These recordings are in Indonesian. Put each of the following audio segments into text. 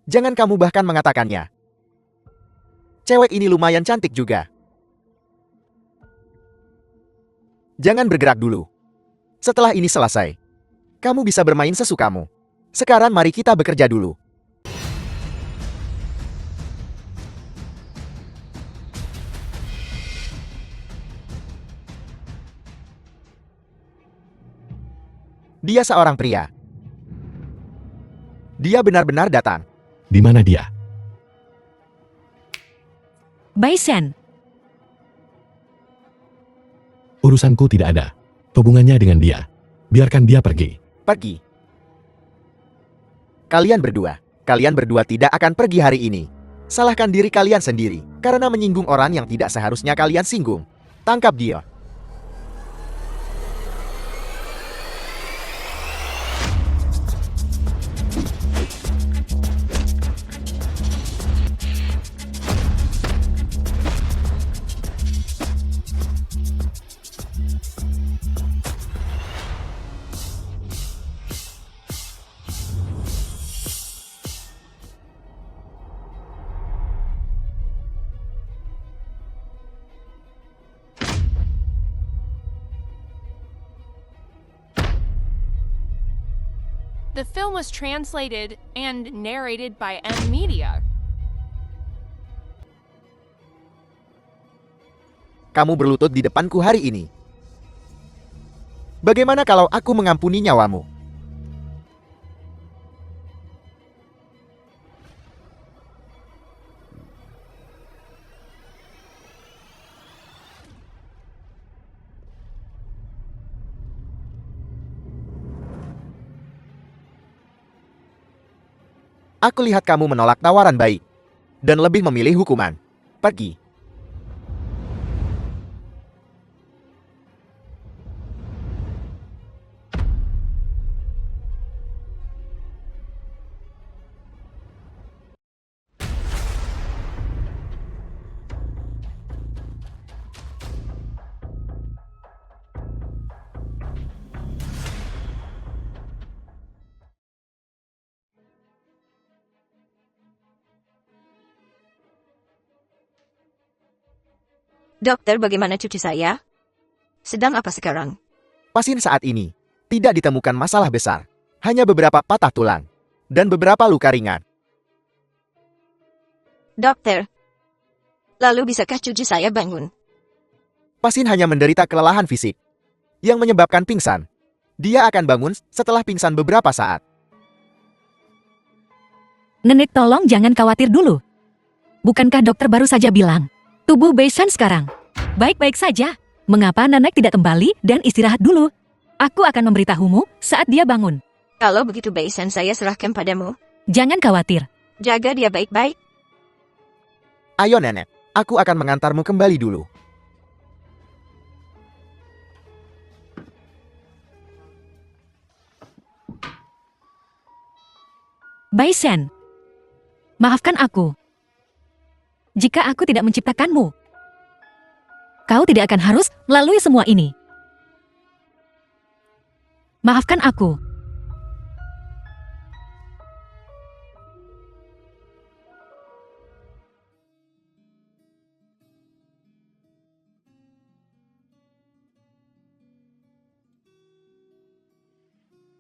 Jangan kamu bahkan mengatakannya. Cewek ini lumayan cantik juga. Jangan bergerak dulu. Setelah ini selesai, kamu bisa bermain sesukamu. Sekarang mari kita bekerja dulu. Dia seorang pria. Dia benar-benar datang. Di mana dia? Baisen, Urusanku tidak ada hubungannya dengan dia. Biarkan dia pergi. Pergi. Kalian berdua tidak akan pergi hari ini. Salahkan diri kalian sendiri, karena menyinggung orang yang tidak seharusnya kalian singgung. Tangkap dia. The film was translated and narrated by M Media. Kamu berlutut di depanku hari ini. Bagaimana kalau aku mengampuni nyawamu? Aku lihat kamu menolak tawaran baik dan lebih memilih hukuman. Pergi. Dokter, bagaimana cucu saya? Sedang apa sekarang? Pasien saat ini tidak ditemukan masalah besar, hanya beberapa patah tulang dan beberapa luka ringan. Dokter, lalu bisakah cucu saya bangun? Pasien hanya menderita kelelahan fisik yang menyebabkan pingsan. Dia akan bangun setelah pingsan beberapa saat. Nenek tolong jangan khawatir dulu. Bukankah dokter baru saja bilang, tubuh Baisen sekarang baik-baik saja. Mengapa Nenek tidak kembali dan istirahat dulu? Aku akan memberitahumu saat dia bangun. Kalau begitu Baisen saya serahkan padamu. Jangan khawatir. Jaga dia baik-baik. Ayo Nenek, aku akan mengantarmu kembali dulu. Baisen, maafkan aku. Jika aku tidak menciptakanmu, kau tidak akan harus melalui semua ini. Maafkan aku.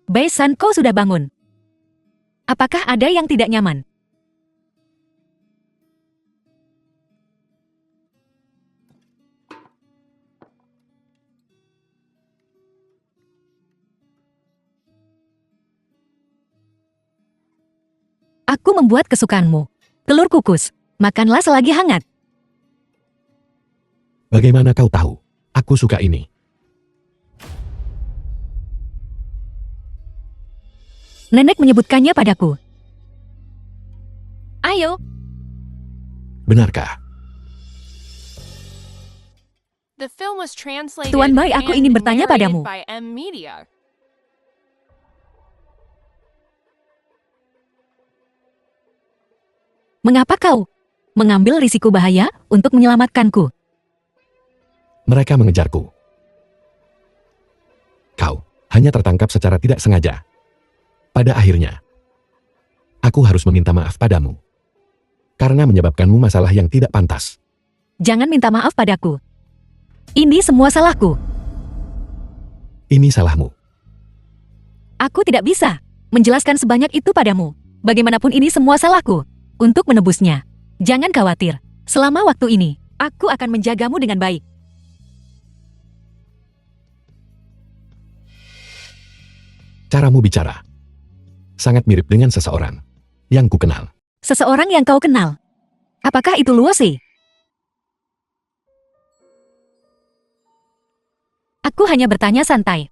Baisen, kau sudah bangun. Apakah ada yang tidak nyaman? Aku membuat kesukaanmu. Telur kukus. Makanlah selagi hangat. Bagaimana kau tahu? Aku suka ini. Nenek menyebutkannya padaku. Ayo. Benarkah? The film was translated Tuan Mai, aku and ingin bertanya narrated padamu. by M Media. Mengapa kau mengambil risiko bahaya untuk menyelamatkanku? Mereka mengejarku. Kau hanya tertangkap secara tidak sengaja. Pada akhirnya, Aku harus meminta maaf padamu. Karena menyebabkanmu masalah yang tidak pantas. Jangan minta maaf padaku. Ini semua salahku. Ini salahmu. Aku tidak bisa menjelaskan sebanyak itu padamu. Bagaimanapun ini semua salahku. Untuk menebusnya, jangan khawatir. Selama waktu ini, aku akan menjagamu dengan baik. Caramu bicara sangat mirip dengan seseorang yang kukenal. Seseorang yang kau kenal. Apakah itu Luosi? Aku hanya bertanya santai.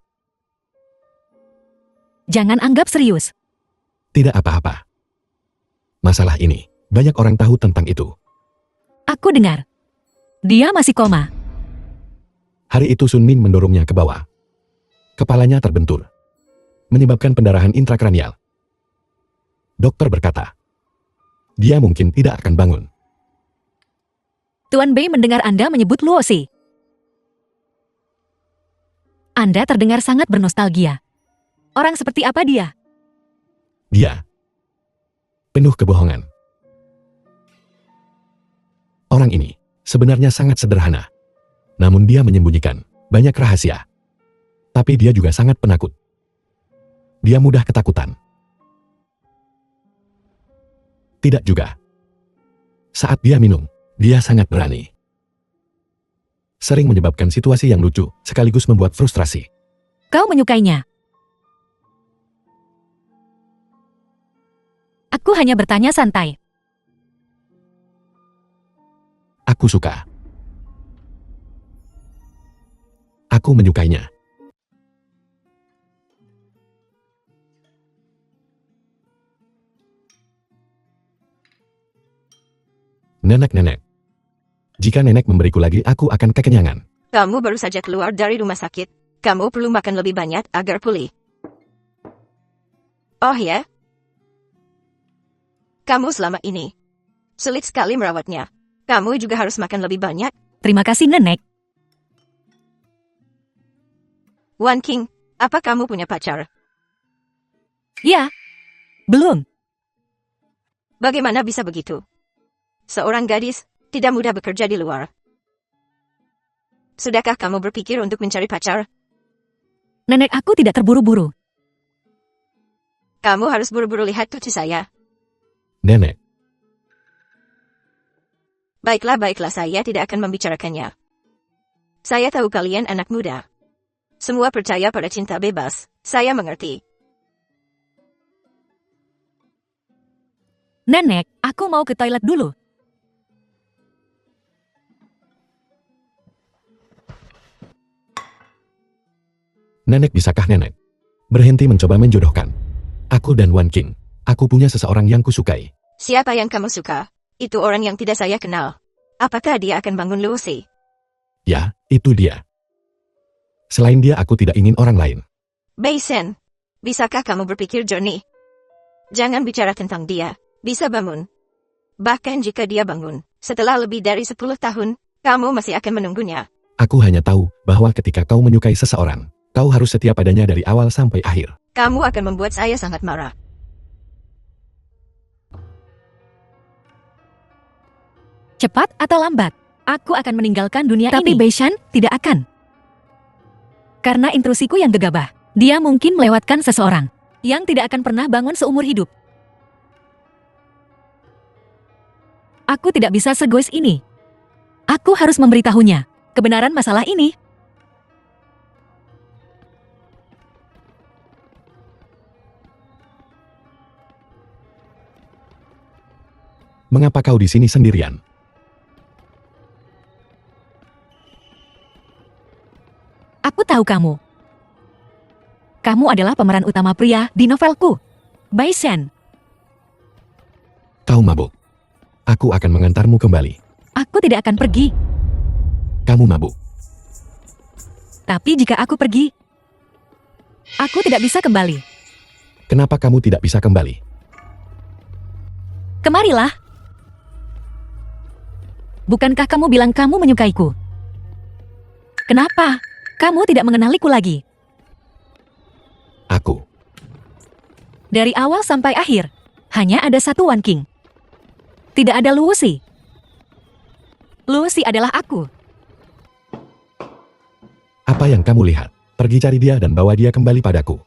Jangan anggap serius. Tidak apa-apa. Masalah ini, banyak orang tahu tentang itu. Aku dengar. Dia masih koma. Hari itu Sun Min mendorongnya ke bawah. Kepalanya terbentur, menyebabkan pendarahan intrakranial. Dokter berkata, dia mungkin tidak akan bangun. Tuan Bei mendengar Anda menyebut Luosi. Anda terdengar sangat bernostalgia. Orang seperti apa dia? Dia penuh kebohongan. Orang ini sebenarnya sangat sederhana. Namun dia menyembunyikan banyak rahasia. Tapi dia juga sangat penakut. Dia mudah ketakutan. Tidak juga. Saat dia minum, dia sangat berani. Sering menyebabkan situasi yang lucu, sekaligus membuat frustrasi. Kau menyukainya? Aku hanya bertanya santai. Aku suka. Aku menyukainya. Nenek-nenek. Jika nenek memberiku lagi, aku akan kekenyangan. Kamu baru saja keluar dari rumah sakit. Kamu perlu makan lebih banyak agar pulih. Oh ya? Kamu selama ini sulit sekali merawatnya. Kamu juga harus makan lebih banyak. Terima kasih, Nenek. Wan King, apa kamu punya pacar? Ya. Belum. Bagaimana bisa begitu? Seorang gadis tidak mudah bekerja di luar. Sudahkah kamu berpikir untuk mencari pacar? Nenek aku tidak terburu-buru. Kamu harus buru-buru lihat cucu saya. Nenek, Baiklah, saya tidak akan membicarakannya. Saya tahu kalian anak muda. Semua percaya pada cinta bebas. Saya mengerti. Nenek, aku mau ke toilet dulu. nenek bisakah nenek berhenti mencoba menjodohkan aku dan Wan King? Aku punya seseorang yang kusukai. Siapa yang kamu suka? Itu orang yang tidak saya kenal. Apakah dia akan bangun Lucy? Ya, itu dia. Selain dia, aku tidak ingin orang lain. Baisen, bisakah kamu berpikir jernih? Jangan bicara tentang dia. Bisa bangun. Bahkan jika dia bangun, setelah lebih dari 10 tahun, kamu masih akan menunggunya. Aku hanya tahu bahwa ketika kau menyukai seseorang, kau harus setia padanya dari awal sampai akhir. Kamu akan membuat saya sangat marah. Cepat atau lambat, aku akan meninggalkan dunia ini. Tapi Beishan tidak akan. Karena intrusiku yang gegabah, dia mungkin melewatkan seseorang yang tidak akan pernah bangun seumur hidup. Aku tidak bisa segois ini. Aku harus memberitahunya kebenaran masalah ini. Mengapa kau di sini sendirian? Aku tahu kamu. Kamu adalah pemeran utama pria di novelku. Baisen. Kau mabuk. Aku akan mengantarmu kembali. Aku tidak akan pergi. Kamu mabuk. Tapi jika aku pergi, aku tidak bisa kembali. Kenapa kamu tidak bisa kembali? Kemarilah. Bukankah kamu bilang kamu menyukaiku? Kenapa? Kamu tidak mengenaliku lagi. Aku. Dari awal sampai akhir, Hanya ada satu Wan King. Tidak ada Lucy. Lucy adalah aku. Apa yang kamu lihat? Pergi cari dia dan bawa dia kembali padaku.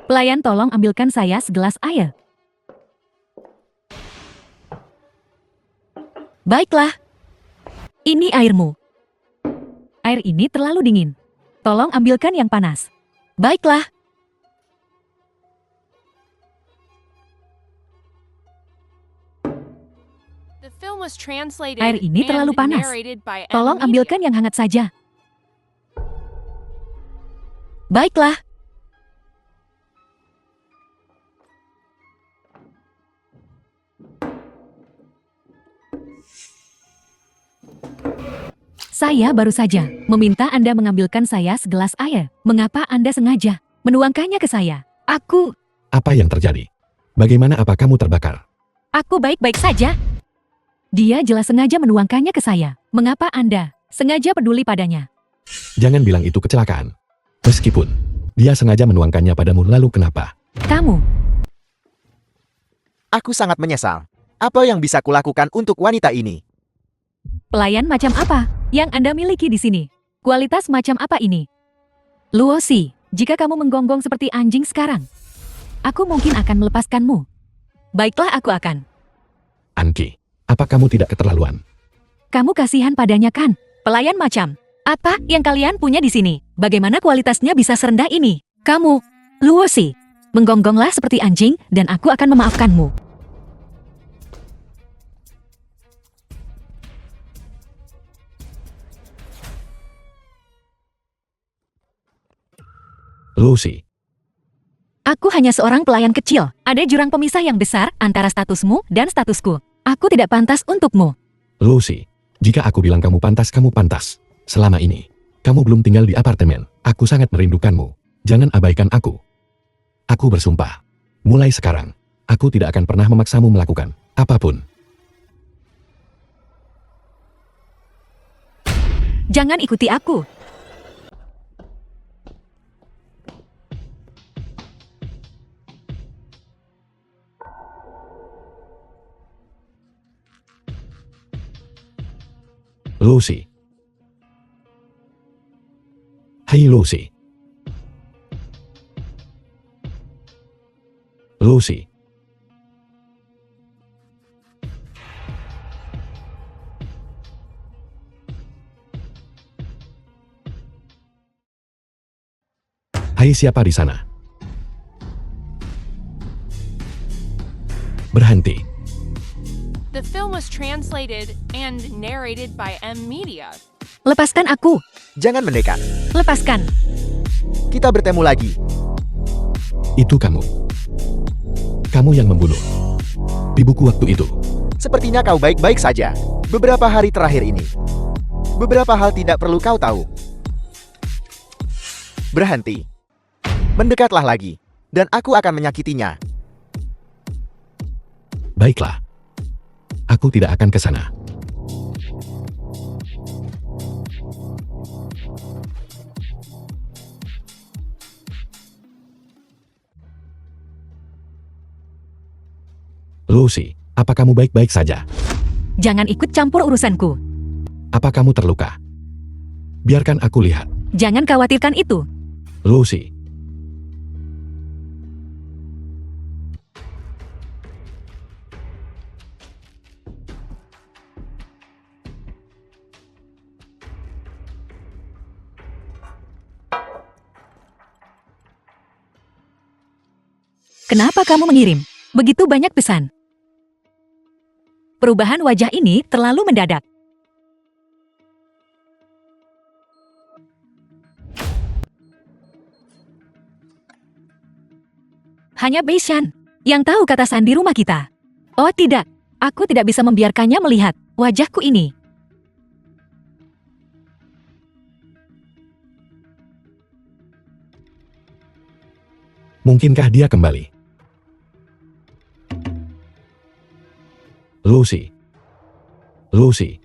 Pelayan, tolong ambilkan saya segelas air. Baiklah. Ini airmu. Air ini terlalu dingin. Tolong ambilkan yang panas. Baiklah. The film was translated Air ini terlalu and panas. narrated by M. Tolong Media. ambilkan yang hangat saja. Baiklah. Saya baru saja meminta Anda mengambilkan saya segelas air. Mengapa Anda sengaja menuangkannya ke saya? Aku Apa yang terjadi? Bagaimana apa kamu terbakar? baik-baik saja. Dia jelas sengaja menuangkannya ke saya. Mengapa Anda sengaja peduli padanya? Jangan bilang itu kecelakaan. Meskipun dia sengaja menuangkannya padamu, lalu kenapa? Kamu, Aku sangat menyesal. Apa yang bisa kulakukan untuk wanita ini? pelayan macam apa yang Anda miliki di sini? Kualitas macam apa ini? Luosi, jika kamu menggonggong seperti anjing sekarang, aku mungkin akan melepaskanmu. Baiklah, aku akan. Anki, apa kamu tidak keterlaluan? Kamu kasihan padanya kan? Pelayan macam apa yang kalian punya di sini? Bagaimana kualitasnya bisa serendah ini? Kamu, Luosi, menggonggonglah seperti anjing dan aku akan memaafkanmu. Lucy, Aku hanya seorang pelayan kecil. Ada jurang pemisah yang besar antara statusmu dan statusku. Aku tidak pantas untukmu. Lucy, jika aku bilang kamu pantas. Selama ini, kamu belum tinggal di apartemen. Aku sangat merindukanmu. Jangan abaikan aku. Aku bersumpah. Mulai sekarang, aku tidak akan pernah memaksamu melakukan apapun. Jangan ikuti aku. Lucy. Hai Lucy. Lucy. Hai, siapa di sana? Berhenti. The film was translated and narrated by M. Media. Lepaskan aku. Jangan mendekat. Lepaskan. Kita bertemu lagi. Itu kamu. Kamu yang membunuh. Di buku waktu itu. Sepertinya kau baik-baik saja. Beberapa hari terakhir ini. Beberapa hal tidak perlu kau tahu. Berhenti. Mendekatlah lagi. Dan aku akan menyakitinya. Baiklah. Aku tidak akan ke sana. Lucy, apa kamu baik-baik saja? Jangan ikut campur urusanku. Apa kamu terluka? Biarkan aku lihat. Jangan khawatirkan itu. Lucy. Kenapa kamu mengirim begitu banyak pesan? Perubahan wajah ini terlalu mendadak. Hanya Beishan yang tahu kata sandi rumah kita. Oh tidak, aku tidak bisa membiarkannya melihat wajahku ini. Mungkinkah dia kembali? Lucy. Lucy.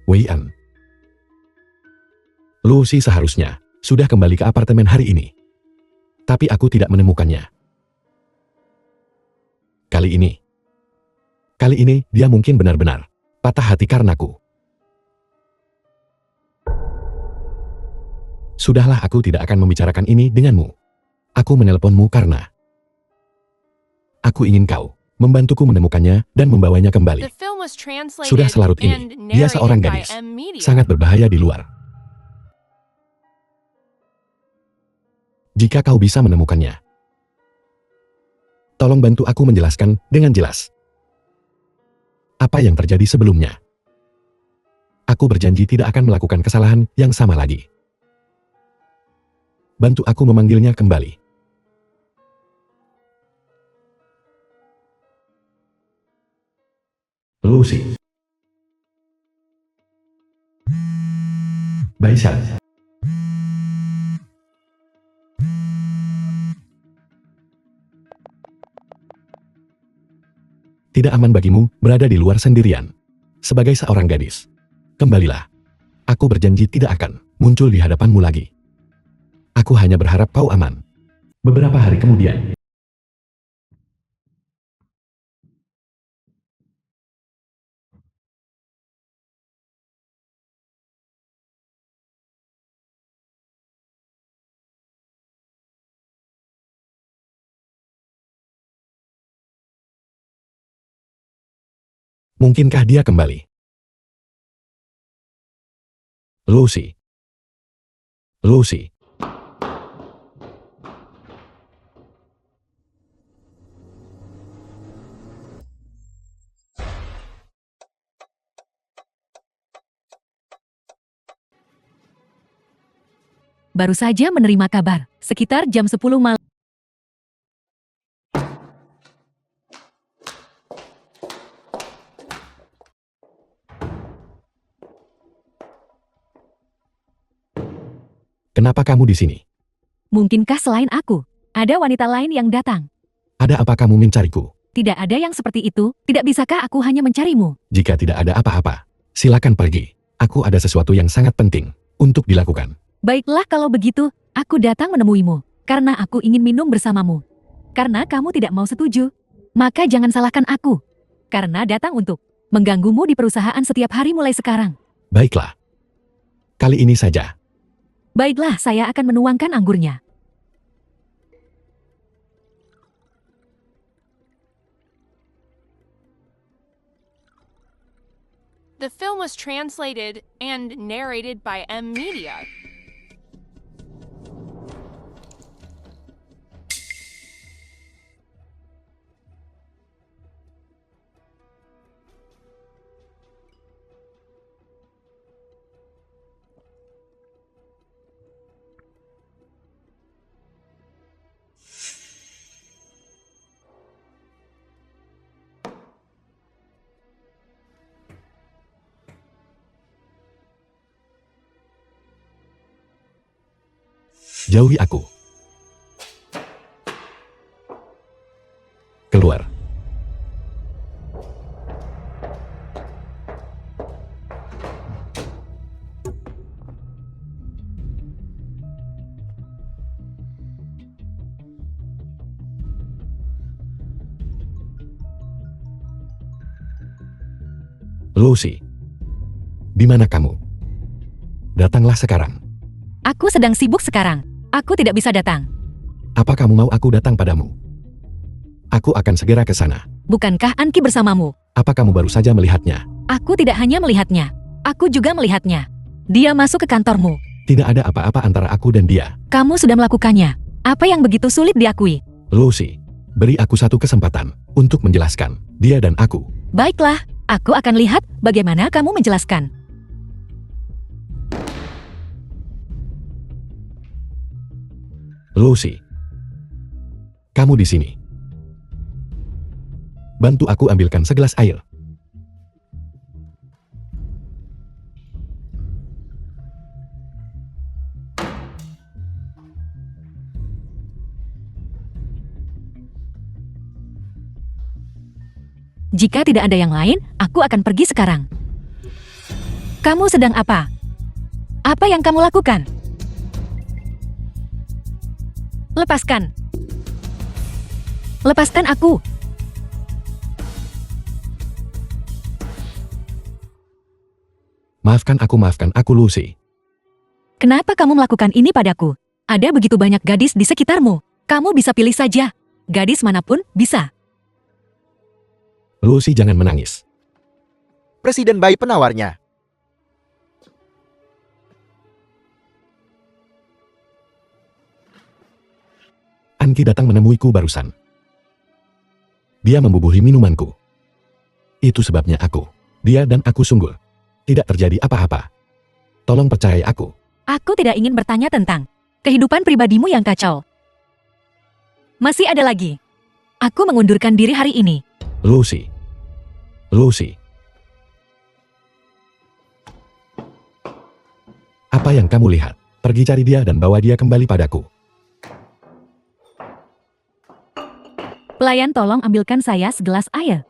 Wei An. Lucy seharusnya sudah kembali ke apartemen hari ini. Tapi aku tidak menemukannya. Kali ini dia mungkin benar-benar patah hati karenaku. Sudahlah, aku tidak akan membicarakan ini denganmu. Aku menelponmu karena aku ingin kau membantuku menemukannya dan membawanya kembali. The film was translated Sudah selarut and ini, dia seorang narrated by gadis. M Media. Sangat berbahaya di luar. Jika kau bisa menemukannya, tolong bantu aku menjelaskan dengan jelas apa yang terjadi sebelumnya. Aku berjanji tidak akan melakukan kesalahan yang sama lagi. Bantu aku memanggilnya kembali. Lucy. Baisan. Tidak aman bagimu berada di luar sendirian. Sebagai seorang gadis, kembalilah. Aku berjanji tidak akan muncul di hadapanmu lagi. Aku hanya berharap kau aman. Beberapa hari kemudian, mungkinkah dia kembali? Lucy. Lucy. Baru saja menerima kabar, sekitar jam 10 malam. Kenapa kamu di sini? Mungkinkah selain aku, ada wanita lain yang datang? Ada apa kamu mencariku? Tidak ada yang seperti itu, tidak bisakah aku hanya mencarimu? Jika tidak ada apa-apa, silakan pergi. Aku ada sesuatu yang sangat penting untuk dilakukan. Baiklah kalau begitu, aku datang menemuimu, karena aku ingin minum bersamamu. Karena kamu tidak mau setuju, maka jangan salahkan aku. Karena datang untuk mengganggumu di perusahaan setiap hari mulai sekarang. Baiklah. Kali ini saja. Baiklah, saya akan menuangkan anggurnya. The film was translated and narrated by M Media. Jauhi aku. Keluar. Lucy. Di mana kamu? Datanglah sekarang. Aku sedang sibuk sekarang. Aku tidak bisa datang. Apa kamu mau aku datang padamu? Aku akan segera ke sana. Bukankah Anki bersamamu? Apa kamu baru saja melihatnya? Aku tidak hanya melihatnya. Aku juga melihatnya. Dia masuk ke kantormu. Tidak ada apa-apa antara aku dan dia. Kamu sudah melakukannya. Apa yang begitu sulit diakui? Lucy, beri aku satu kesempatan untuk menjelaskan dia dan aku. Baiklah, aku akan lihat bagaimana kamu menjelaskan. Lucy, kamu di sini. Bantu aku ambilkan segelas air. Jika tidak ada yang lain, aku akan pergi sekarang. Kamu sedang apa? Apa yang kamu lakukan? Lepaskan. Lepaskan aku. Maafkan aku Lucy. Kenapa kamu melakukan ini padaku? Ada begitu banyak gadis di sekitarmu. Kamu bisa pilih saja. Gadis manapun bisa. Lucy, jangan menangis. Presiden bayi penawarnya. Anki datang menemuiku barusan. Dia membubuhi minumanku. Itu sebabnya dia dan aku sungguh tidak terjadi apa-apa. Tolong percayai aku. Aku tidak ingin bertanya tentang kehidupan pribadimu yang kacau. Masih ada lagi. Aku mengundurkan diri hari ini. Lucy. Apa yang kamu lihat? Pergi cari dia dan bawa dia kembali padaku. Pelayan, tolong ambilkan saya segelas air.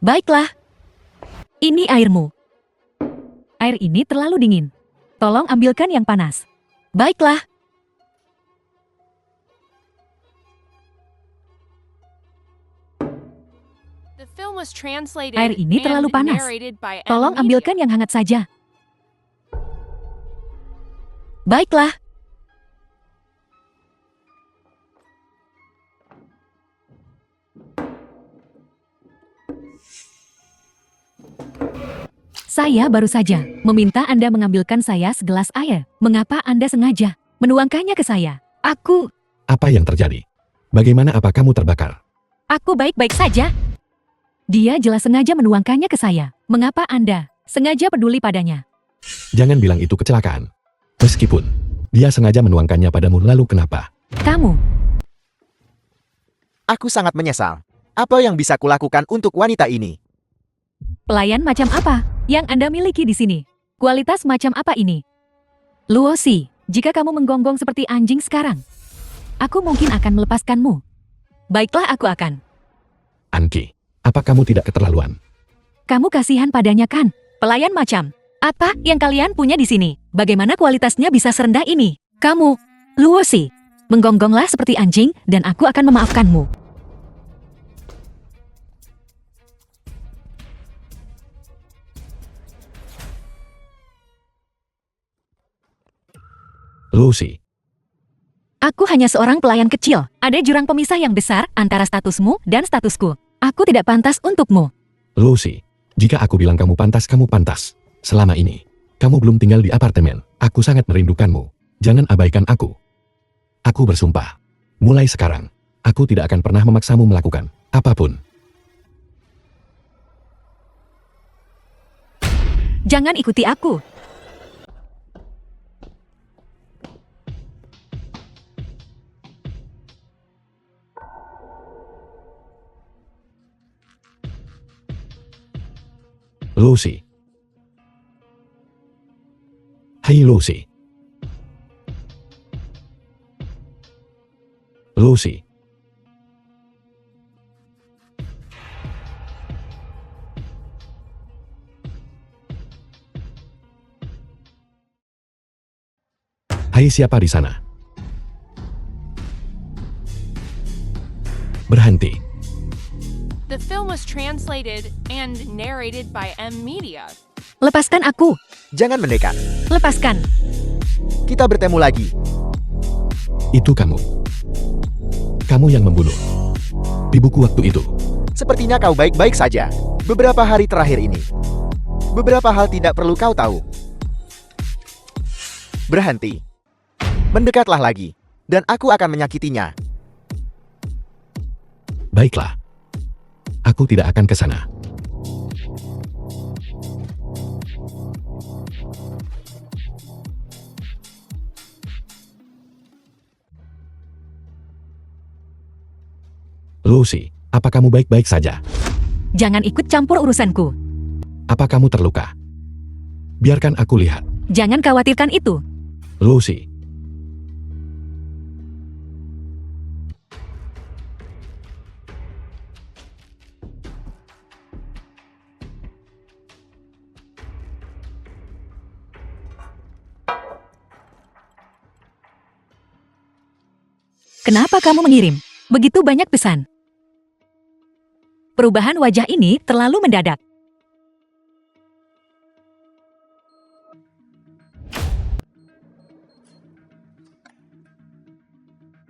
Baiklah. Ini airmu. Air ini terlalu dingin. Tolong ambilkan yang panas. Baiklah. The film was translated Air ini terlalu and panas. narrated by M. Tolong Media. ambilkan yang hangat saja. Baiklah. Saya baru saja meminta Anda mengambilkan saya segelas air. Mengapa Anda sengaja menuangkannya ke saya? Apa yang terjadi? Bagaimana apa kamu terbakar? Aku baik-baik saja. Dia jelas sengaja menuangkannya ke saya. Mengapa Anda sengaja peduli padanya? Jangan bilang itu kecelakaan. Meskipun dia sengaja menuangkannya padamu, lalu kenapa? Kamu, Aku sangat menyesal. Apa yang bisa kulakukan untuk wanita ini? pelayan macam apa yang Anda miliki di sini? Kualitas macam apa ini? Luosi, jika kamu menggonggong seperti anjing sekarang, aku mungkin akan melepaskanmu. Baiklah, aku akan. Anki, apa kamu tidak keterlaluan? Kamu kasihan padanya kan? Pelayan macam apa yang kalian punya di sini? Bagaimana kualitasnya bisa serendah ini? Kamu, Luosi, menggonggonglah seperti anjing dan aku akan memaafkanmu. Lucy, Aku hanya seorang pelayan kecil. Ada jurang pemisah yang besar antara statusmu dan statusku. Aku tidak pantas untukmu. Lucy, jika aku bilang kamu pantas, kamu pantas. Selama ini, kamu belum tinggal di apartemen. Aku sangat merindukanmu. Jangan abaikan aku. Aku bersumpah. Mulai sekarang, aku tidak akan pernah memaksamu melakukan apapun. Jangan ikuti aku. Lucy. Hai Lucy. Lucy. Hai, siapa di sana? Berhenti. The film was translated and narrated by M. Media. Lepaskan aku. Jangan mendekat. Lepaskan. Kita bertemu lagi. Itu kamu. Kamu yang membunuh. Di buku waktu itu. Sepertinya kau baik-baik saja. Beberapa hari terakhir ini. Beberapa hal tidak perlu kau tahu. Berhenti. Mendekatlah lagi. Dan aku akan menyakitinya. Baiklah. Aku tidak akan ke sana. Lucy, apa kamu baik-baik saja? Jangan ikut campur urusanku. Apa kamu terluka? Biarkan aku lihat. Jangan khawatirkan itu. Lucy. Kenapa kamu mengirim begitu banyak pesan? Perubahan wajah ini terlalu mendadak.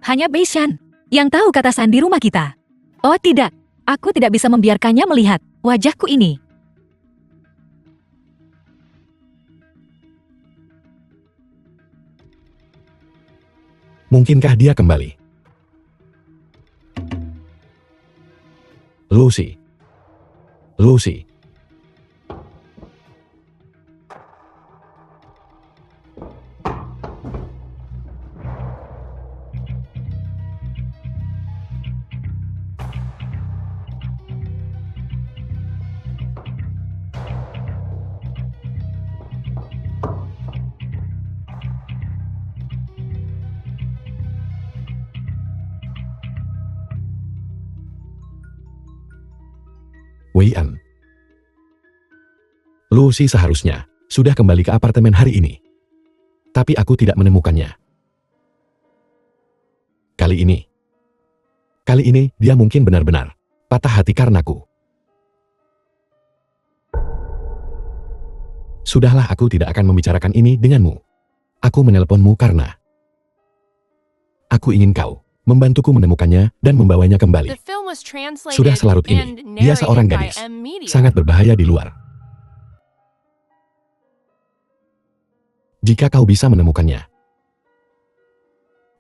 Hanya Beishan yang tahu kata sandi rumah kita. Oh tidak, aku tidak bisa membiarkannya melihat wajahku ini. Mungkinkah dia kembali? Lucy. Lucy. Wei An. Lucy seharusnya sudah kembali ke apartemen hari ini. Tapi aku tidak menemukannya. Kali ini dia mungkin benar-benar patah hati karenaku. Sudahlah, aku tidak akan membicarakan ini denganmu. Aku menelponmu karena aku ingin kau membantuku menemukannya dan membawanya kembali. The film was translated Sudah selarut ini, and dia seorang narrated by gadis, M Media. sangat berbahaya di luar. Jika kau bisa menemukannya,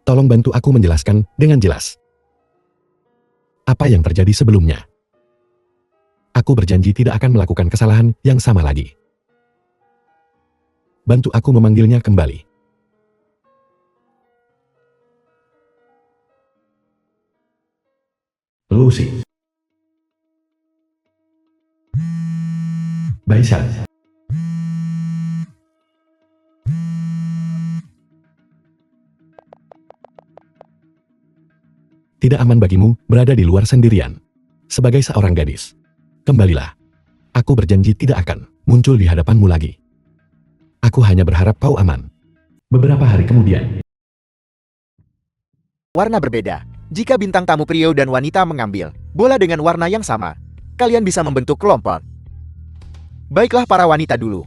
tolong bantu aku menjelaskan dengan jelas apa yang terjadi sebelumnya. Aku berjanji tidak akan melakukan kesalahan yang sama lagi. Bantu aku memanggilnya kembali. Lucy. Baisan. Tidak aman bagimu berada di luar sendirian. Sebagai seorang gadis, kembalilah. Aku berjanji tidak akan muncul di hadapanmu lagi. Aku hanya berharap kau aman. Beberapa hari kemudian. Warna berbeda. Jika bintang tamu pria dan wanita mengambil bola dengan warna yang sama, kalian bisa membentuk kelompok. Baiklah, para wanita dulu.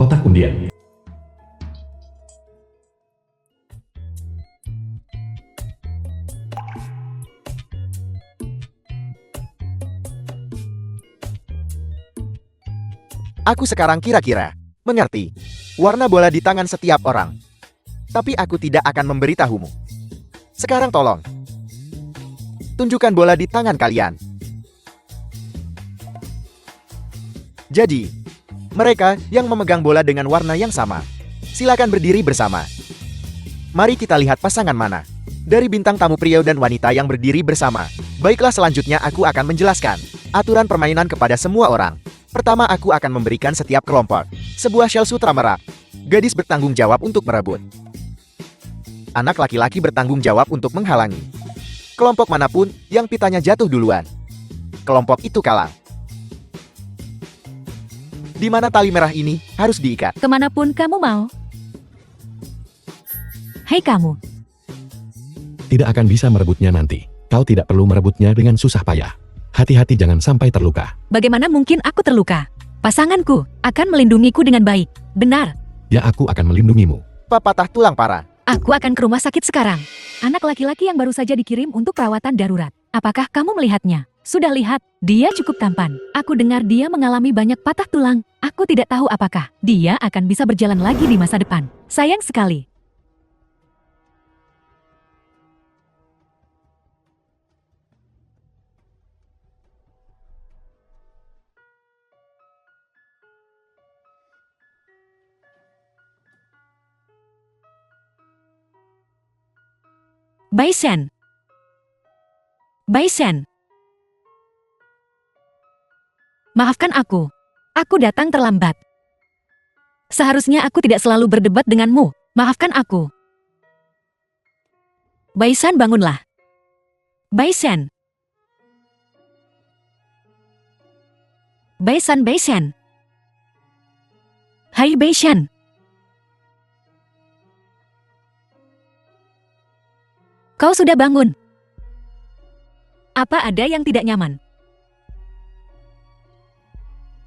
Kotak undian. Aku sekarang kira-kira mengerti warna bola di tangan setiap orang. Tapi aku tidak akan memberitahumu. Sekarang tolong tunjukkan bola di tangan kalian. Jadi, mereka yang memegang bola dengan warna yang sama, silakan berdiri bersama. Mari kita lihat pasangan mana dari bintang tamu pria dan wanita yang berdiri bersama. Baiklah, selanjutnya aku akan menjelaskan aturan permainan kepada semua orang. Pertama, aku akan memberikan setiap kelompok sebuah shell sutra merah. Gadis bertanggung jawab untuk merebut. Anak laki-laki bertanggung jawab untuk menghalangi. Kelompok manapun yang pitanya jatuh duluan, kelompok itu kalah. Di mana tali merah ini harus diikat. Kemanapun kamu mau. Hei kamu, Tidak akan bisa merebutnya nanti. Kau tidak perlu merebutnya dengan susah payah. Hati-hati jangan sampai terluka. bagaimana mungkin aku terluka? Pasanganku akan melindungiku dengan baik. Benar, Ya, aku akan melindungimu. Patah tulang parah. aku akan ke rumah sakit sekarang. Anak laki-laki yang baru saja dikirim untuk perawatan darurat. Apakah kamu melihatnya? Sudah lihat, dia cukup tampan. Aku dengar dia mengalami banyak patah tulang. Aku tidak tahu apakah dia akan bisa berjalan lagi di masa depan. Sayang sekali. Baisen. Baisen. Maafkan aku. Aku datang terlambat. Seharusnya aku tidak selalu berdebat denganmu. Maafkan aku. Baisen, bangunlah. Baisen. Baisen, Baisen. Hai Beishan. Kau sudah bangun? Apa ada yang tidak nyaman?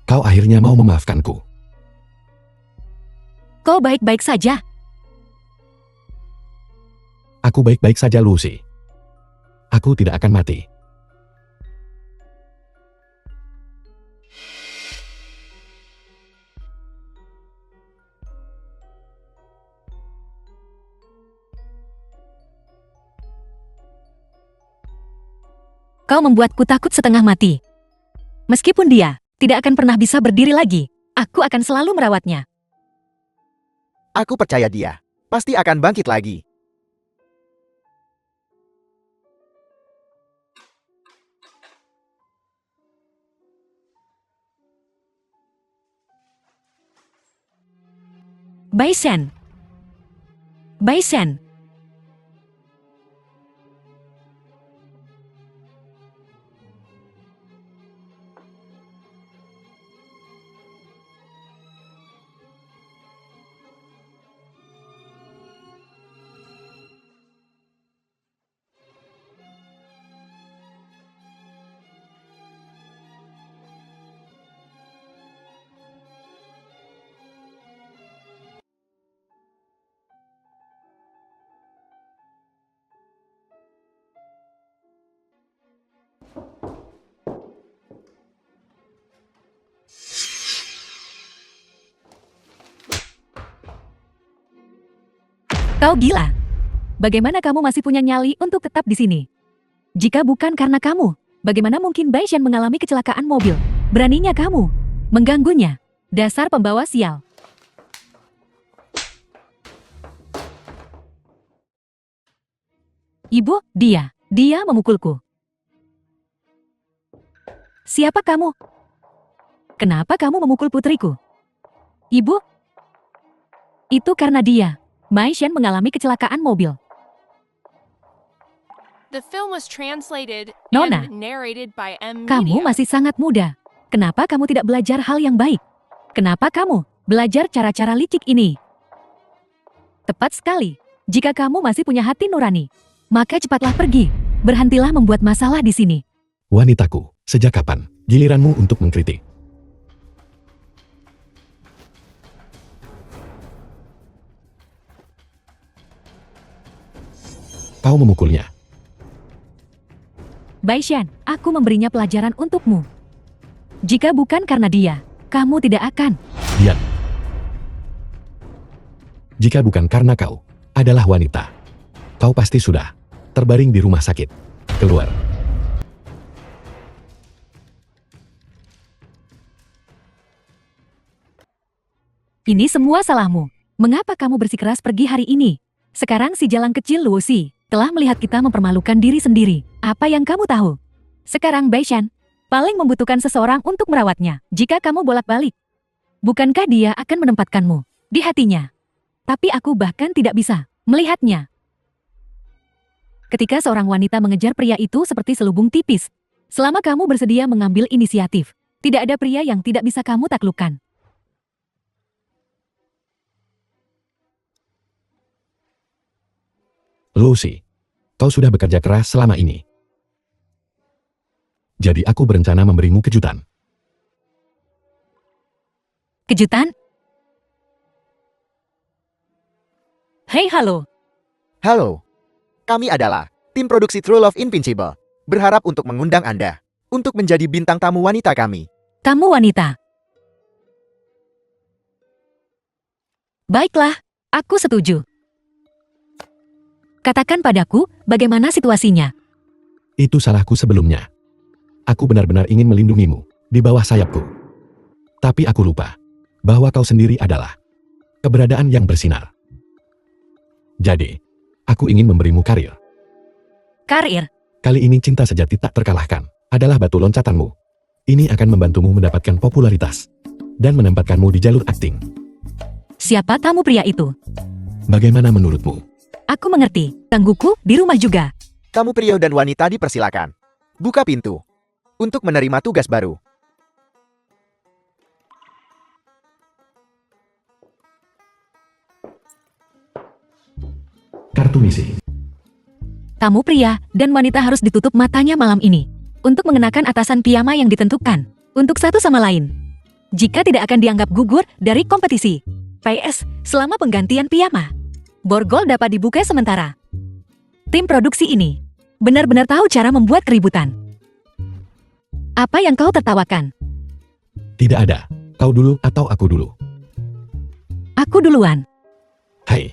Kau akhirnya mau memaafkanku. Kau baik-baik saja? Aku baik-baik saja, Lucy. Aku tidak akan mati. Kau membuatku takut setengah mati. Meskipun dia tidak akan pernah bisa berdiri lagi, aku akan selalu merawatnya. Aku percaya dia. Pasti akan bangkit lagi. Baisen. Baisen. Kau gila. Bagaimana kamu masih punya nyali untuk tetap di sini? Jika bukan karena kamu, bagaimana mungkin Baishan mengalami kecelakaan mobil? Beraninya kamu mengganggunya. Dasar pembawa sial. Ibu, dia memukulku. Siapa kamu? Kenapa kamu memukul putriku? Ibu? Itu karena dia. Baishan mengalami kecelakaan mobil. The film was translated Nona, and narrated by M. Kamu Media. masih sangat muda. Kenapa kamu tidak belajar hal yang baik? Kenapa kamu belajar cara-cara licik ini? Tepat sekali. Jika kamu masih punya hati nurani, maka cepatlah pergi. Berhentilah membuat masalah di sini. Wanitaku, sejak kapan giliranmu untuk mengkritik? Kau memukulnya. Baishan, aku memberinya pelajaran untukmu. Jika bukan karena dia, kamu tidak akan. Diam. Jika bukan karena kau adalah wanita, kau pasti sudah terbaring di rumah sakit. Keluar. Ini semua salahmu. Mengapa kamu bersikeras pergi hari ini? Sekarang si jalang kecil Lucy telah melihat kita mempermalukan diri sendiri. Apa yang kamu tahu? Sekarang Baishan paling membutuhkan seseorang untuk merawatnya. Jika kamu bolak-balik, bukankah dia akan menempatkanmu di hatinya? Tapi aku bahkan tidak bisa melihatnya. Ketika seorang wanita mengejar pria itu seperti selubung tipis, selama kamu bersedia mengambil inisiatif, tidak ada pria yang tidak bisa kamu taklukkan. Lucy, kau sudah bekerja keras selama ini. Jadi aku berencana memberimu kejutan. Kejutan? Hei halo, Halo. Kami adalah tim produksi True Love Invincible. Berharap untuk mengundang Anda untuk menjadi bintang tamu wanita kami. kamu wanita. Baiklah, aku setuju. Katakan padaku, bagaimana situasinya? Itu salahku sebelumnya. Aku benar-benar ingin melindungimu di bawah sayapku. Tapi aku lupa bahwa kau sendiri adalah keberadaan yang bersinar. Jadi, aku ingin memberimu karir. Karir, Kali ini cinta sejati tak terkalahkan adalah batu loncatanmu. Ini akan membantumu mendapatkan popularitas dan menempatkanmu di jalur akting. siapa kamu pria itu? Bagaimana menurutmu? Aku mengerti, tangguhku di rumah juga. Tamu pria dan wanita dipersilakan. Buka pintu untuk menerima tugas baru. Kartu misi. Tamu pria dan wanita harus ditutup matanya malam ini untuk mengenakan atasan piyama yang ditentukan untuk satu sama lain. Jika tidak akan dianggap gugur dari kompetisi. PS, selama penggantian piyama, borgol dapat dibuka sementara. Tim produksi ini benar-benar tahu cara membuat keributan. Apa yang kau tertawakan? Tidak ada. Kau dulu atau aku dulu? Aku duluan. Hai.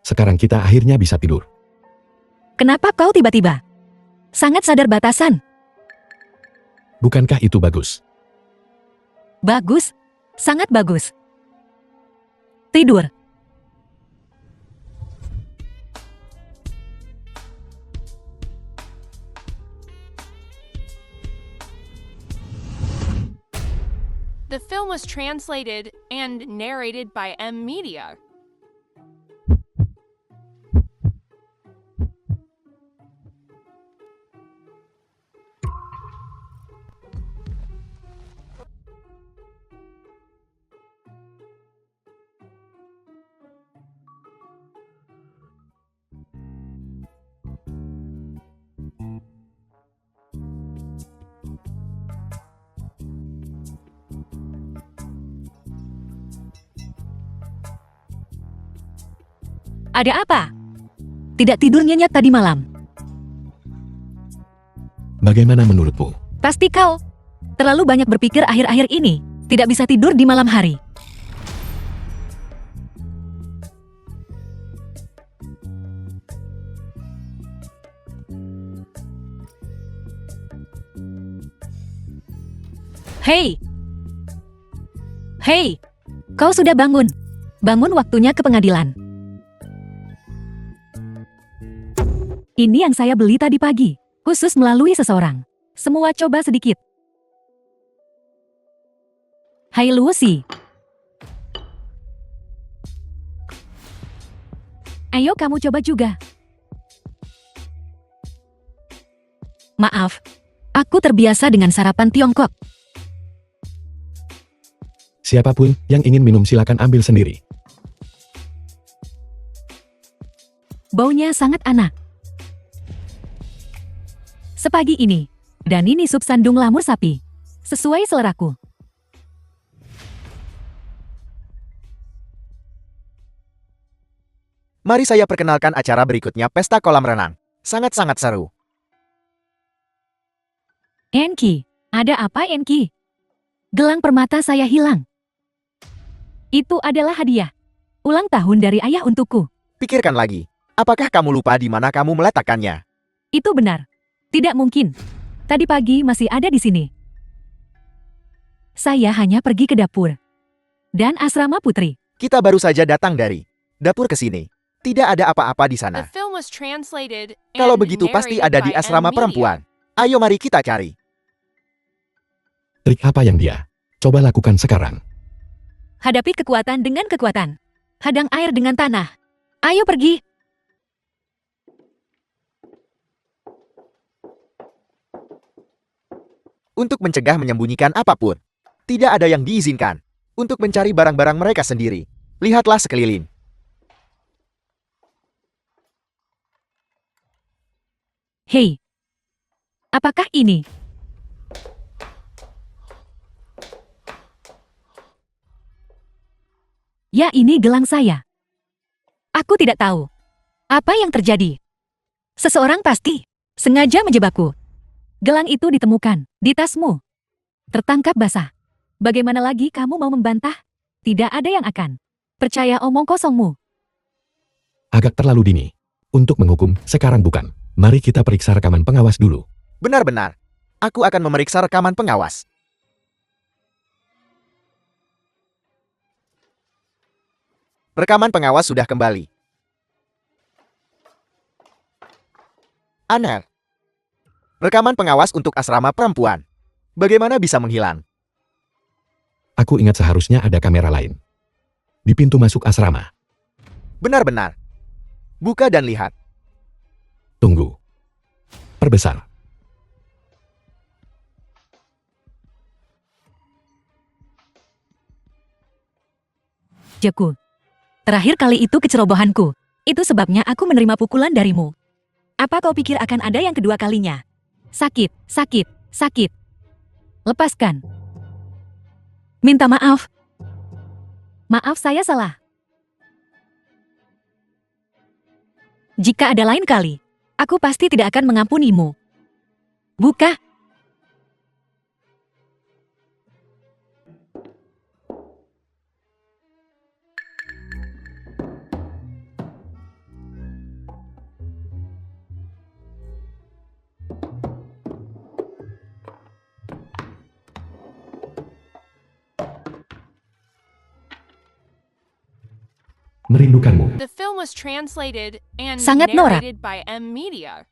Sekarang kita akhirnya bisa tidur. Kenapa kau tiba-tiba? Sangat sadar batasan. Bukankah itu bagus? Bagus. Sangat bagus. Tidur. The film was translated and narrated by M Media. Ada apa? Tidak tidur nyenyak tadi malam. Bagaimana menurutmu? Pasti kau terlalu banyak berpikir akhir-akhir ini. Tidak bisa tidur di malam hari. Hei! Hei! Kau sudah bangun. Bangun, waktunya ke pengadilan. Ini yang saya beli tadi pagi, khusus melalui seseorang. Semua coba sedikit. Hai Lucy. Ayo kamu coba juga. Maaf, aku terbiasa dengan sarapan Tiongkok. Siapapun yang ingin minum silakan ambil sendiri. Baunya sangat enak. Sepagi ini, dan ini sup sandung lamur sapi. Sesuai seleraku. Mari saya perkenalkan acara berikutnya, Pesta Kolam Renang. Sangat-sangat seru. Enki, ada apa Enki? Gelang permata saya hilang. Itu adalah hadiah ulang tahun dari ayah untukku. Pikirkan lagi. Apakah kamu lupa di mana kamu meletakkannya? Itu benar. Tidak mungkin. Tadi pagi masih ada di sini. Saya hanya pergi ke dapur. Dan asrama putri. Kita baru saja datang dari dapur ke sini. Tidak ada apa-apa di The sana. film was translated and Kalau begitu pasti narrated ada di by asrama M Media. perempuan. Ayo mari kita cari. Trik apa yang dia coba lakukan sekarang? Hadapi kekuatan dengan kekuatan. Hadang air dengan tanah. Ayo pergi. Untuk mencegah menyembunyikan apapun. Tidak ada yang diizinkan. Untuk mencari barang-barang mereka sendiri. Lihatlah sekeliling. Hei. Apakah ini? Ya, ini gelang saya. Aku tidak tahu. Apa yang terjadi? Seseorang pasti sengaja menjebakku. Gelang itu ditemukan di tasmu. Tertangkap basah. Bagaimana lagi kamu mau membantah? Tidak ada yang akan percaya omong kosongmu. Agak terlalu dini untuk menghukum sekarang bukan. Mari kita periksa rekaman pengawas dulu. Benar-benar. Aku akan memeriksa rekaman pengawas. Rekaman pengawas sudah kembali. Anel. Rekaman pengawas untuk asrama perempuan. Bagaimana bisa menghilang? Aku ingat seharusnya ada kamera lain. Di pintu masuk asrama. Benar-benar. Buka dan lihat. Tunggu. Perbesar. Jeku. Terakhir kali itu kecerobohanku. Itu sebabnya aku menerima pukulan darimu. Apa kau pikir akan ada yang kedua kalinya? Sakit, sakit, sakit. Lepaskan. Minta maaf. Maaf, saya salah. Jika ada lain kali, aku pasti tidak akan mengampunimu. Buka. Merindukanmu. The film was translated and Sangat norak. narrated by M Media.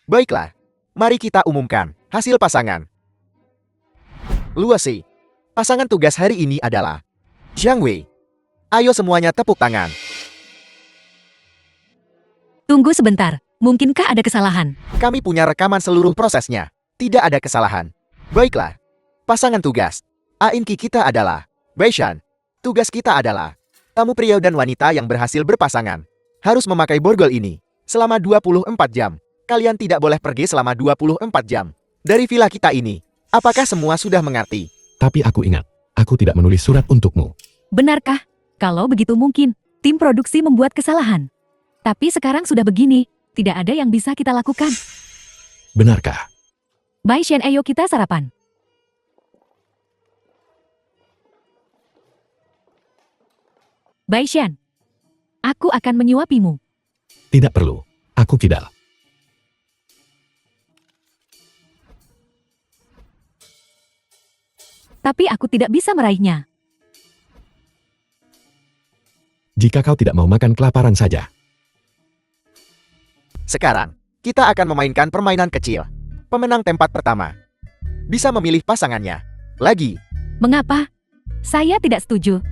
Baiklah, mari kita umumkan hasil pasangan. Luasi, pasangan tugas hari ini adalah Zhang Wei. Ayo semuanya tepuk tangan. Tunggu sebentar, mungkinkah ada kesalahan? Kami punya rekaman seluruh prosesnya. Tidak ada kesalahan. Baiklah, pasangan tugas. Ainki kita adalah Baishan. Tugas kita adalah tamu pria dan wanita yang berhasil berpasangan. Harus memakai borgol ini selama 24 jam. Kalian tidak boleh pergi selama 24 jam dari villa kita ini. Apakah semua sudah mengerti? Tapi aku ingat, aku tidak menulis surat untukmu. Benarkah? Kalau begitu mungkin, tim produksi membuat kesalahan. Tapi sekarang sudah begini, tidak ada yang bisa kita lakukan. Benarkah? Baishan, ayo kita sarapan. Baishan, aku akan menyuapimu. Tidak perlu. Aku kidal. Tapi aku tidak bisa meraihnya. Jika kau tidak mau makan kelaparan saja. Sekarang, kita akan memainkan permainan kecil. Pemenang tempat pertama bisa memilih pasangannya. Lagi, Mengapa? Saya tidak setuju.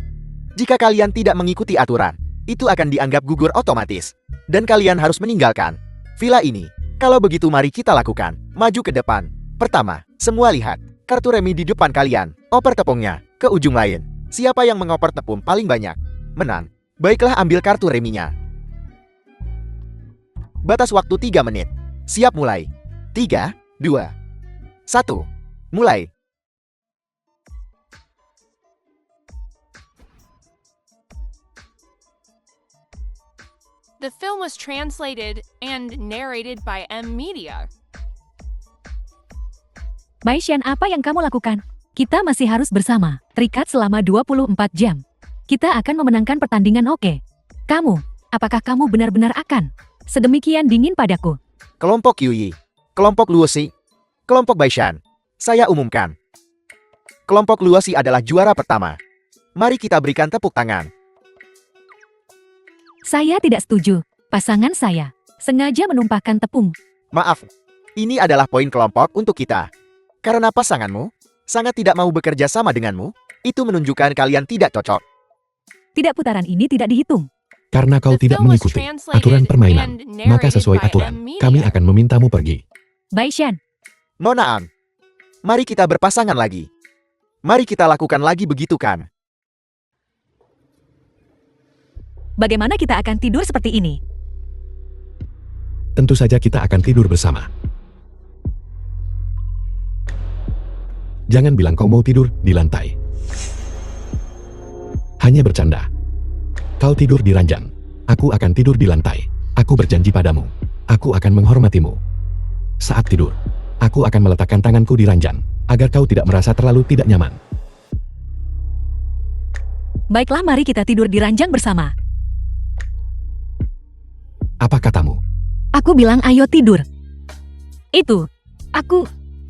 jika kalian tidak mengikuti aturan, itu akan dianggap gugur otomatis. Dan kalian harus meninggalkan villa ini. Kalau begitu mari kita lakukan. Maju ke depan. Pertama, semua lihat. Kartu remi di depan kalian. Oper tepungnya ke ujung lain. Siapa yang mengoper tepung paling banyak menang. Baiklah, ambil kartu reminya. Batas waktu 3 menit. Siap mulai. 3, 2, 1. Mulai. The film was translated and narrated by M Media. Baishan, apa yang kamu lakukan? Kita masih harus bersama, terikat selama 24 jam. Kita akan memenangkan pertandingan, oke? Kamu, apakah kamu benar-benar akan sedemikian dingin padaku? Kelompok Yuyi, kelompok Luosi, kelompok Baishan. Saya umumkan. Kelompok Luosi adalah juara pertama. Mari kita berikan tepuk tangan. Saya tidak setuju. Pasangan saya sengaja menumpahkan tepung. Maaf, ini adalah poin kelompok untuk kita. Karena pasanganmu sangat tidak mau bekerja sama denganmu, itu menunjukkan kalian tidak cocok. Tidak, putaran ini tidak dihitung. Karena kau The tidak film was mengikuti translated aturan permainan, and maka narrated sesuai by aturan, M Media. kami akan memintamu pergi. Baishan, Monaan, mari kita berpasangan lagi. Mari kita lakukan lagi, begitu kan? bagaimana kita akan tidur seperti ini? Tentu saja kita akan tidur bersama. Jangan bilang kau mau tidur di lantai. Hanya bercanda. Kau tidur di ranjang. Aku akan tidur di lantai. Aku berjanji padamu. Aku akan menghormatimu. Saat tidur, aku akan meletakkan tanganku di ranjang. agar kau tidak merasa terlalu tidak nyaman. Baiklah, mari kita tidur di ranjang bersama. Apa katamu? Aku bilang ayo tidur.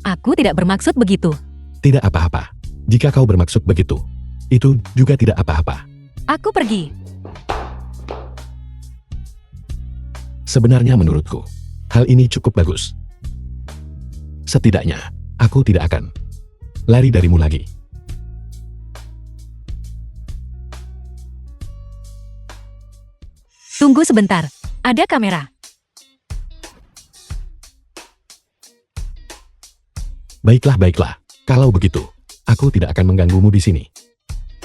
Aku tidak bermaksud begitu. Tidak apa-apa. Jika kau bermaksud begitu, itu juga tidak apa-apa. Aku pergi. Sebenarnya menurutku, hal ini cukup bagus. Setidaknya, aku tidak akan lari darimu lagi. Tunggu sebentar. Ada kamera. Baiklah. Kalau begitu, aku tidak akan mengganggumu di sini.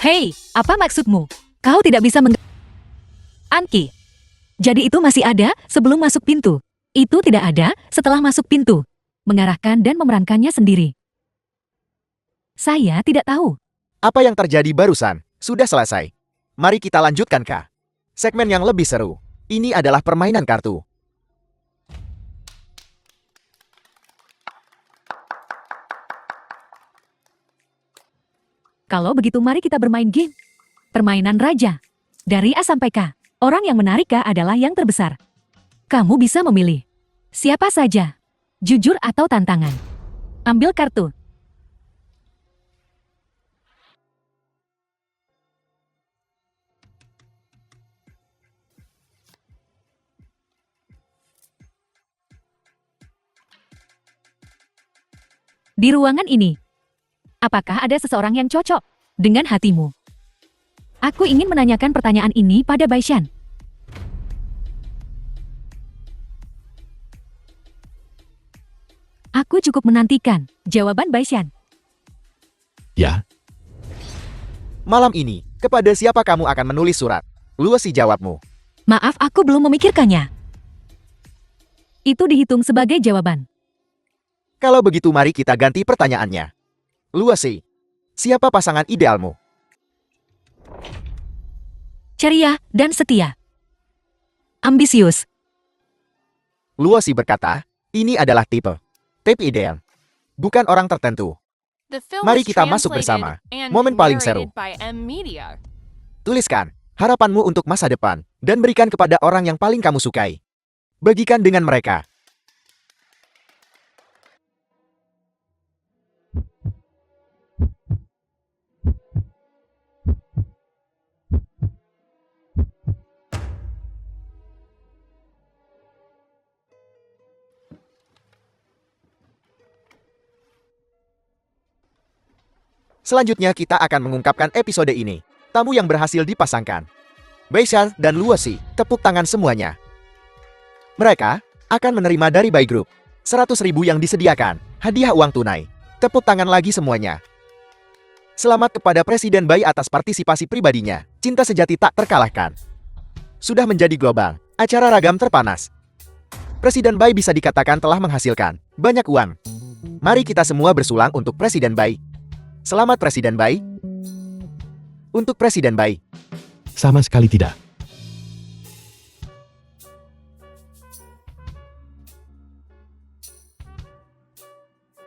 Hei, apa maksudmu? Kau tidak bisa Anki. Jadi itu masih ada sebelum masuk pintu. Itu tidak ada setelah masuk pintu. Mengarahkan dan memerankannya sendiri. Saya tidak tahu. Apa yang terjadi barusan? Sudah selesai. Mari kita lanjutkan ke segmen yang lebih seru. Ini adalah permainan kartu. Kalau begitu mari kita bermain game. Permainan raja. Dari A sampai K. Orang yang menarik K adalah yang terbesar. Kamu bisa memilih. Siapa saja. Jujur atau tantangan. Ambil kartu. Di ruangan ini, apakah ada seseorang yang cocok dengan hatimu? Aku ingin menanyakan pertanyaan ini pada Baishan. Aku cukup menantikan jawaban Baishan. Ya, Malam ini, kepada siapa kamu akan menulis surat? Luosi jawabmu. Maaf, aku belum memikirkannya. Itu dihitung sebagai jawaban. Kalau begitu mari kita ganti pertanyaannya. Luosi, siapa pasangan idealmu? Ceria dan setia. Ambisius. Luosi berkata, ini adalah tipe ideal. Bukan orang tertentu. The film Mari was kita masuk translated bersama. and Momen paling seru. narrated by M Media. Tuliskan harapanmu untuk masa depan dan berikan kepada orang yang paling kamu sukai. Bagikan dengan mereka. Selanjutnya kita akan mengungkapkan episode ini. Tamu yang berhasil dipasangkan. Baishan dan Luosi, tepuk tangan semuanya. Mereka akan menerima dari Bai Group 100.000 yang disediakan, hadiah uang tunai. Tepuk tangan lagi semuanya. Selamat kepada Presiden Bai atas partisipasi pribadinya. Cinta sejati tak terkalahkan. Sudah menjadi global, acara ragam terpanas. Presiden Bai bisa dikatakan telah menghasilkan banyak uang. Mari kita semua bersulang untuk Presiden Bai. Selamat Presiden Bai. Untuk Presiden Bai. sama sekali tidak.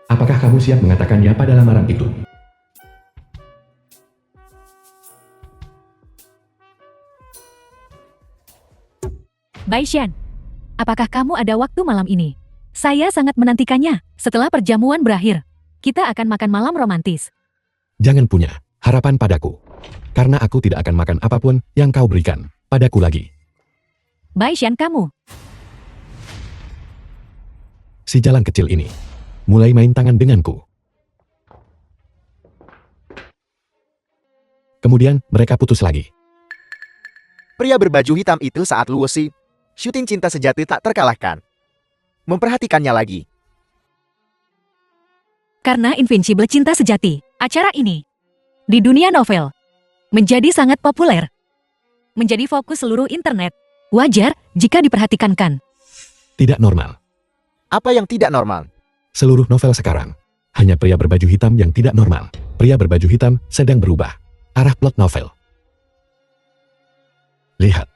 Apakah kamu siap mengatakan ya pada lamaran itu? Baishan, apakah kamu ada waktu malam ini? Saya sangat menantikannya. Setelah perjamuan berakhir, kita akan makan malam romantis. Jangan punya harapan padaku. Karena aku tidak akan makan apapun yang kau berikan padaku lagi. Baishan, kamu. Si jalan kecil ini mulai main tangan denganku. Kemudian mereka putus lagi. Pria berbaju hitam itu saat Luosi, syuting cinta sejati tak terkalahkan. Memperhatikannya lagi. Karena Invincible Cinta Sejati, acara ini di dunia novel menjadi sangat populer. Menjadi fokus seluruh internet. Wajar jika diperhatikan. Tidak normal. Apa yang tidak normal? Seluruh novel sekarang hanya pria berbaju hitam yang tidak normal. Pria berbaju hitam sedang berubah arah plot novel. Lihat,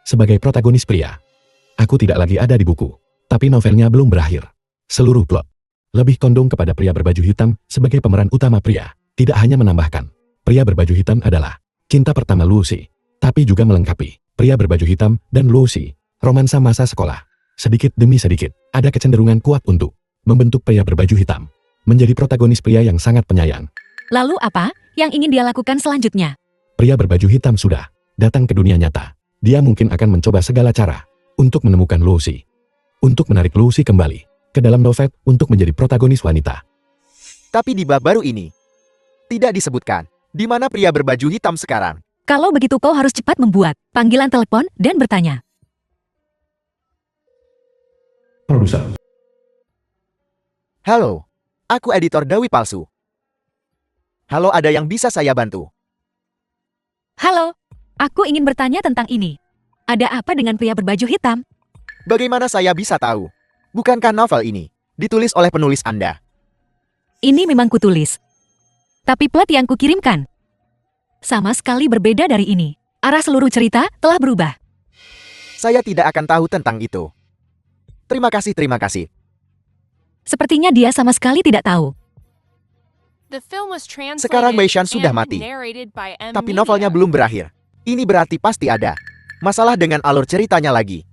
sebagai protagonis pria, aku tidak lagi ada di buku, tapi novelnya belum berakhir. Seluruh plot lebih condong kepada pria berbaju hitam sebagai pemeran utama pria. Tidak hanya menambahkan, pria berbaju hitam adalah cinta pertama Lucy, tapi juga melengkapi pria berbaju hitam dan Lucy, romansa masa sekolah. Sedikit demi sedikit, ada kecenderungan kuat untuk membentuk pria berbaju hitam menjadi protagonis pria yang sangat penyayang. Lalu apa yang ingin dia lakukan selanjutnya? Pria berbaju hitam sudah datang ke dunia nyata. Dia mungkin akan mencoba segala cara untuk menemukan Lucy, untuk menarik Lucy kembali ke dalam novel untuk menjadi protagonis wanita. Tapi di bab baru ini, tidak disebutkan di mana pria berbaju hitam sekarang. Kalau begitu kau harus cepat membuat panggilan telepon dan bertanya. Produser. Halo, aku editor Dawi Palsu. Halo, ada yang bisa saya bantu? Halo, aku ingin bertanya tentang ini. Ada apa dengan pria berbaju hitam? Bagaimana saya bisa tahu? Bukankah novel ini ditulis oleh penulis Anda? Ini memang kutulis. Tapi plot yang kukirimkan sama sekali berbeda dari ini. Arah seluruh cerita telah berubah. Saya tidak akan tahu tentang itu. Terima kasih, terima kasih. Sepertinya dia sama sekali tidak tahu. The film was translated Sekarang Wei Shan sudah and mati. narrated by M Tapi Media. novelnya belum berakhir. Ini berarti pasti ada masalah dengan alur ceritanya lagi.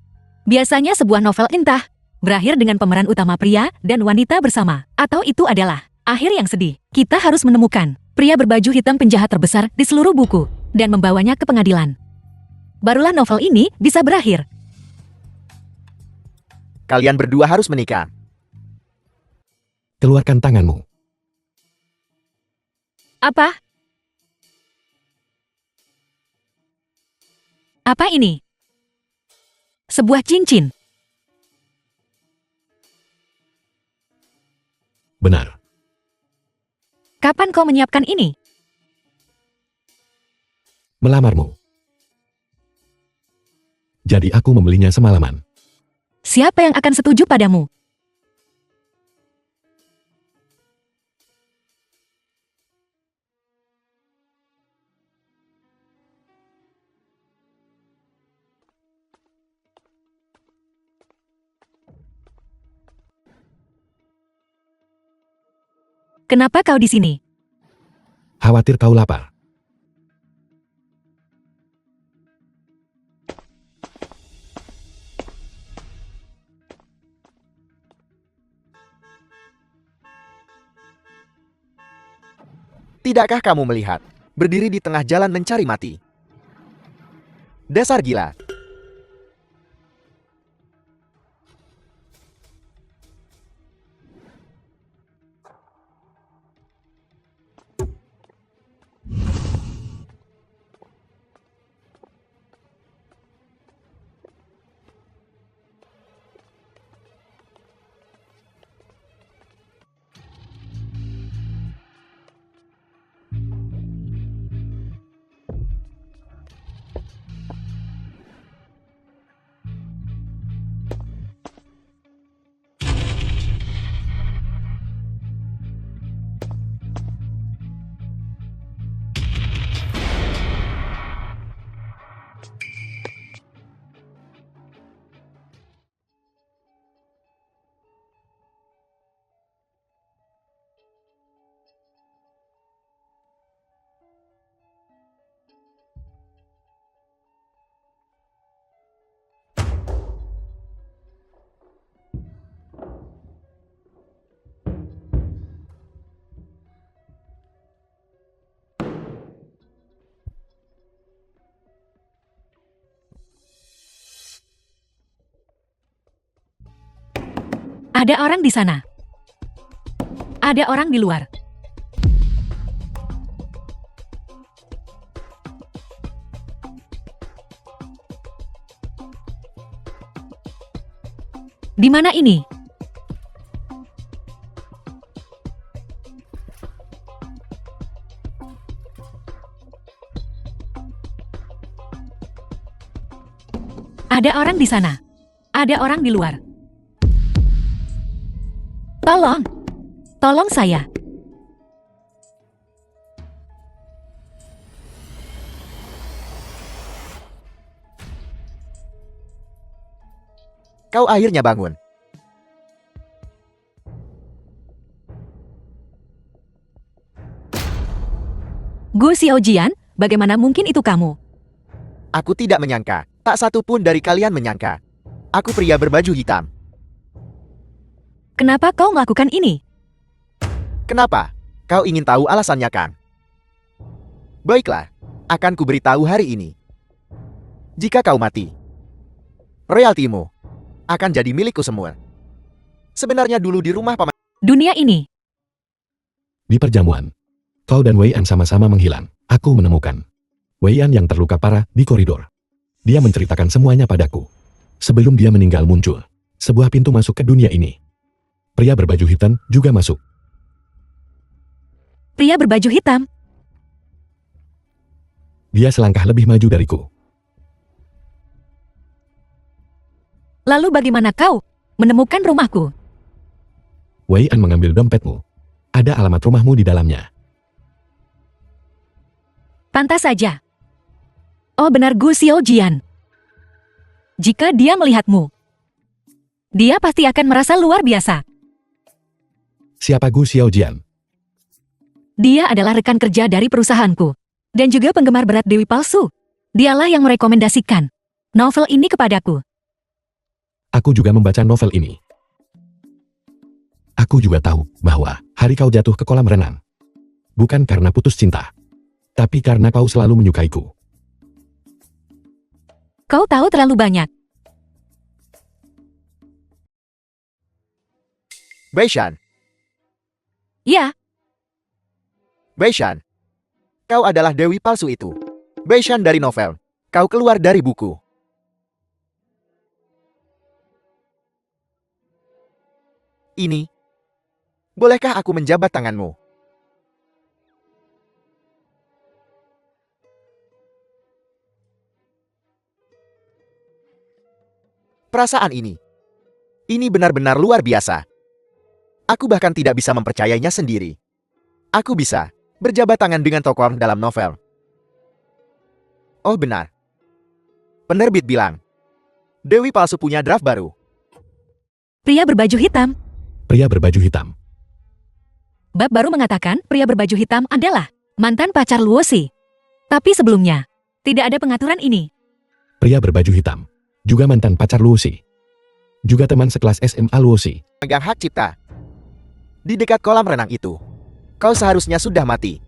Biasanya sebuah novel entah berakhir dengan pemeran utama pria dan wanita bersama, atau itu adalah akhir yang sedih. Kita harus menemukan pria berbaju hitam penjahat terbesar di seluruh buku dan membawanya ke pengadilan. Barulah novel ini bisa berakhir. Kalian berdua harus menikah. Keluarkan tanganmu. Apa? Apa ini? Sebuah cincin. Benar. Kapan kau menyiapkan ini? Melamarmu. Jadi aku membelinya semalaman. Siapa yang akan setuju padamu? Kenapa kau di sini? Khawatir kau lapar. Tidakkah kamu melihat? Berdiri di tengah jalan mencari mati. Dasar gila. Ada orang di sana. Ada orang di luar. Di mana ini? Ada orang di sana. Ada orang di luar. Tolong. Tolong saya. Kau akhirnya bangun. Gu Xiaojian, bagaimana mungkin itu kamu? Aku tidak menyangka, tak satu pun dari kalian menyangka. Aku pria berbaju hitam. Kenapa kau melakukan ini? Kenapa? Kau ingin tahu alasannya kan? Baiklah, akan kuberitahu hari ini. Jika kau mati, royaltimu akan jadi milikku semua. Sebenarnya dulu di rumah paman Dunia ini. Di perjamuan, kau dan Wei An sama-sama menghilang. Aku menemukan Wei An yang terluka parah di koridor. Dia menceritakan semuanya padaku. Sebelum dia meninggal muncul sebuah pintu masuk ke dunia ini. Pria berbaju hitam juga masuk. Pria berbaju hitam. Dia selangkah lebih maju dariku. Lalu bagaimana kau menemukan rumahku? Wei An mengambil dompetmu. Ada alamat rumahmu di dalamnya. Pantas saja. Oh benar Gu Xiaojian. Jika dia melihatmu, dia pasti akan merasa luar biasa. Siapa Gu Xiaojian? Dia adalah rekan kerja dari perusahaanku. Dan juga penggemar berat Dewi Palsu. Dialah yang merekomendasikan novel ini kepadaku. Aku juga membaca novel ini. Aku juga tahu bahwa hari kau jatuh ke kolam renang. Bukan karena putus cinta. Tapi karena kau selalu menyukaiku. Kau tahu terlalu banyak. Beishan. Ya, Beishan. Kau adalah Dewi Palsu itu. Beishan dari novel. Kau keluar dari buku. Ini. Bolehkah aku menjabat tanganmu? Perasaan ini. Ini benar-benar luar biasa. Aku bahkan tidak bisa mempercayainya sendiri. Aku bisa berjabat tangan dengan tokoh dalam novel. Oh benar. Penerbit bilang, Dewi Palsu punya draft baru. pria berbaju hitam. Pria berbaju hitam. Bab baru mengatakan pria berbaju hitam adalah mantan pacar Luosi. Tapi sebelumnya, tidak ada pengaturan ini. Pria berbaju hitam. Juga mantan pacar Luosi. Juga teman sekelas SMA Luosi. Pegang hak cipta. Di dekat kolam renang itu. Kau seharusnya sudah mati.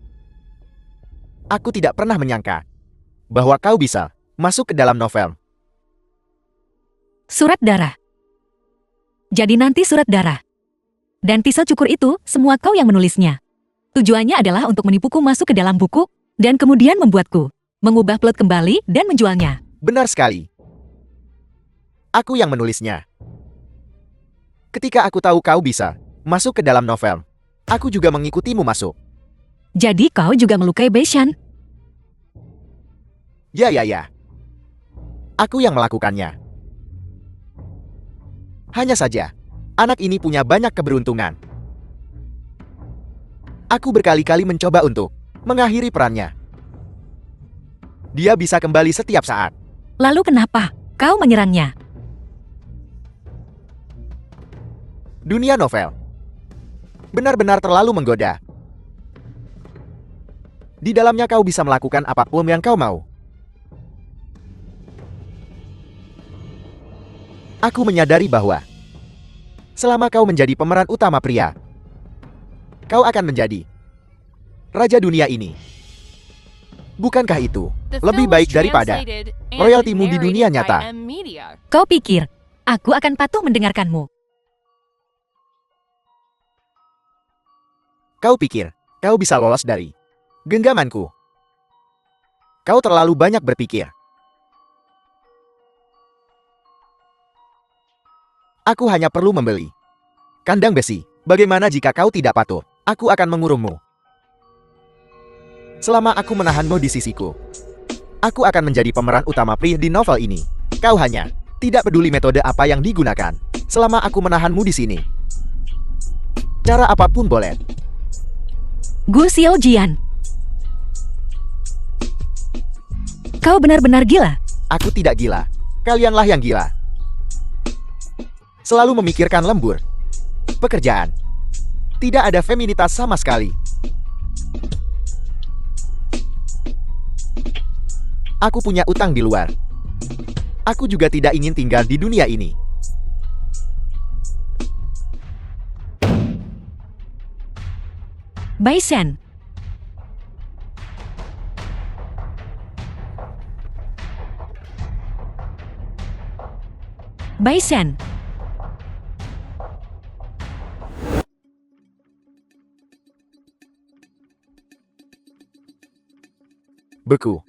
Aku tidak pernah menyangka bahwa kau bisa masuk ke dalam novel. Surat darah. Jadi nanti surat darah. Dan pisau cukur itu, semua kau yang menulisnya. Tujuannya adalah untuk menipuku masuk ke dalam buku, dan kemudian membuatku mengubah plot kembali dan menjualnya. Benar sekali. Aku yang menulisnya. Ketika aku tahu kau bisa masuk ke dalam novel, aku juga mengikutimu masuk. Jadi kau juga melukai Beishan. Ya. Aku yang melakukannya. Hanya saja, anak ini punya banyak keberuntungan. Aku berkali-kali mencoba untuk mengakhiri perannya. Dia bisa kembali setiap saat. Lalu kenapa kau menyerangnya? Dunia novel benar-benar terlalu menggoda. Di dalamnya kau bisa melakukan apapun yang kau mau. Aku menyadari bahwa selama kau menjadi pemeran utama pria, kau akan menjadi raja dunia ini. Bukankah itu The lebih film baik was daripada translated and royaltimu di dunia narrated by nyata? M Media. Kau pikir aku akan patuh mendengarkanmu? Kau pikir kau bisa lolos dari genggamanku? Kau terlalu banyak berpikir. Aku hanya perlu membeli kandang besi. Bagaimana jika kau tidak patuh? Aku akan mengurungmu. Selama aku menahanmu di sisiku, aku akan menjadi pemeran utama pria di novel ini. Kau hanya tidak peduli metode apa yang digunakan. Selama aku menahanmu di sini, cara apapun boleh. Gu Xiaojian. Kau benar-benar gila. Aku tidak gila. Kalianlah yang gila. Selalu memikirkan lembur. Pekerjaan. Tidak ada feminitas sama sekali. Aku punya utang di luar. Aku juga tidak ingin tinggal di dunia ini. Baisen. Baisen. Beku.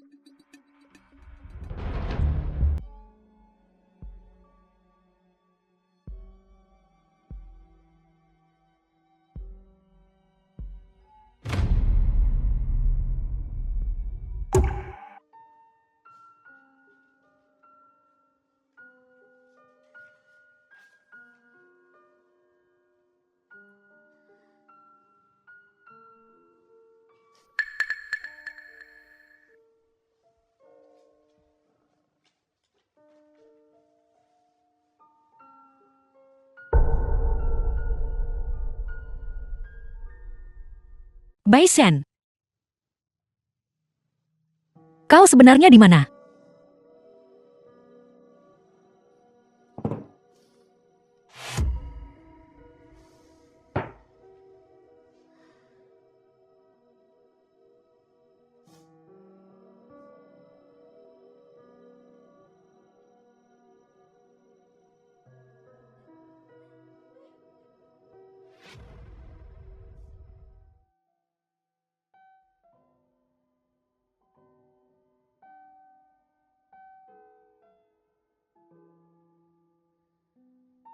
Baisen. Kau sebenarnya di mana?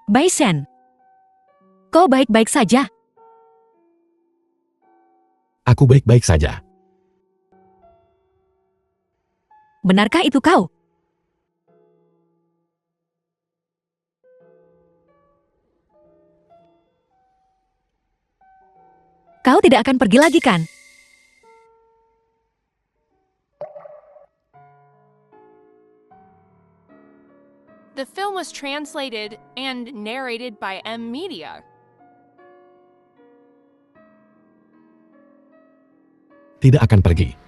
Baisen. Kau baik-baik saja. Aku baik-baik saja. Benarkah itu kau? Kau tidak akan pergi lagi kan? The film was translated and narrated by M Media. Tidak akan pergi.